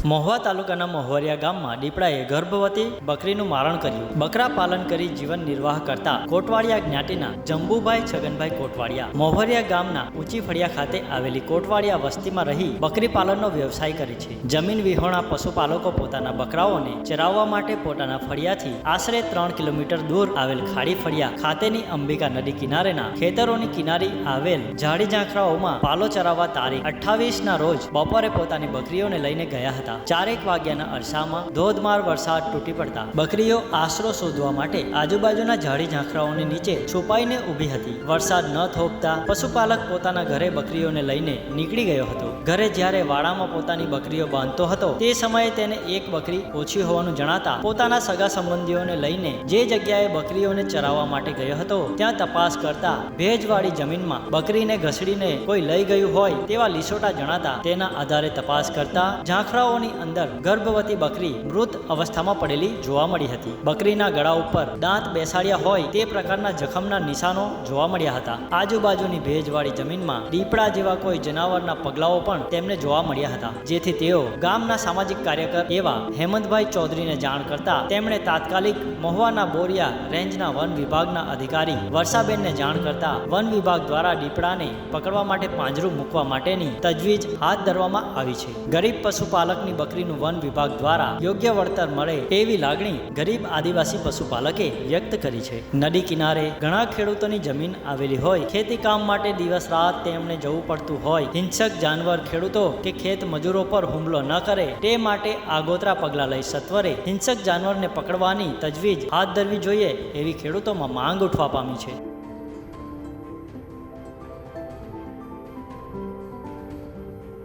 મહુવા તાલુકાના મહુવરિયા ગામમાં દીપડાએ ગર્ભવતી બકરીનું મારણ કર્યું. બકરા પાલન કરી જીવન નિર્વાહ કરતા કોટવાડિયા જ્ઞાતિના જંબુભાઈ છગનભાઈ કોટવાડિયા મહુવરિયા ગામના ઊંચી ફળિયા ખાતે આવેલી કોટવાડિયા વસ્તીમાં રહી બકરી પાલનનો વ્યવસાય કરે છે. જમીન વિહોણા પશુપાલકો પોતાના બકરાઓને ચરાવવા માટે પોતાના ફળિયાથી આશરે 3 કિલોમીટર દૂર આવેલ ખાડી ફળિયા ખાતેની અંબિકા નદી કિનારેના ખેતરોની કિનારે આવેલ ઝાડી ઝાંખરાઓમાં પાલો ચરાવવા તારીખ 28ના રોજ બપોરે પોતાની બકરીઓને લઈને ગયા હતા. 4 વાગ્યાના અરસામાં ધોધમાર વરસાદ તૂટી પડતા બકરીઓ આશરો શોધવા માટે આજુબાજુના ઝાડી ઝાંખરાઓની નીચે છુપાઈને ઊભી હતી. વરસાદ ન થોભતા પશુપાલક પોતાના ઘરે બકરીઓને લઈને નીકળી ગયો હતો. ઘરે જ્યારે વાડામાં પોતાની બકરીઓ બાંધતો હતો તે સમયે તેને એક બકરી ઓછી હોવાનું જણાતા પોતાના સગા સંબંધીઓને લઈને જે જગ્યાએ બકરીઓને ચરાવવા માટે ગયો હતો ત્યાં તપાસ કરતા ભેજવાળી જમીનમાં બકરીને ઘસડીને કોઈ લઈ ગયું હોય તેવા લીસોટા જણાતા તેના આધારે તપાસ કરતા ઝાંખરાઓની અંદર ગર્ભવતી બકરી મૃત અવસ્થામાં પડેલી જોવા મળી હતી. બકરીના ગળા ઉપર દાંત બેસાડ્યા હોય તે પ્રકારના જખમના નિશાનો જોવા મળ્યા હતા. આજુબાજુની ભેજવાળી જમીનમાં દીપડા જેવા કોઈ જનાવરના પગલાઓ પણ તેમને જોવા મળ્યા હતા, જેથી તેઓ ગામના સામાજિક કાર્યકર એવા હેમંતભાઈ ચૌધરીને જાણ કરતા તેમણે તાત્કાલિક મહુવાના બોરિયા રેન્જના વન વિભાગના અધિકારી વર્ષાબેનને જાણ કરતા વન વિભાગ દ્વારા દીપડાને પકડવા માટે પાંજરું મૂકવા માટેની તજવીજ હાથ ધરવામાં આવી છે. ગરીબ પશુપાલકની બકરીનું વન વિભાગ દ્વારા યોગ્ય વળતર મળે તેવી લાગણી ગરીબ આદિવાસી પશુપાલકે વ્યક્ત કરી છે. નદી કિનારે ઘણા ખેડૂતોની જમીન આવેલી હોય, ખેતી કામ માટે દિવસ રાત તેમને જવું પડતું હોય, હિંસક જાનવર ખેડૂતો કે ખેત મજૂરો પર હુમલો ન કરે તે માટે આગોતરા પગલાં લઈ સત્વરે હિંસક જાનવરને પકડવાની તજવીજ હાથ ધરવી જોઈએ એવી ખેડૂતોમાં માંગ ઉઠવા પામી છે.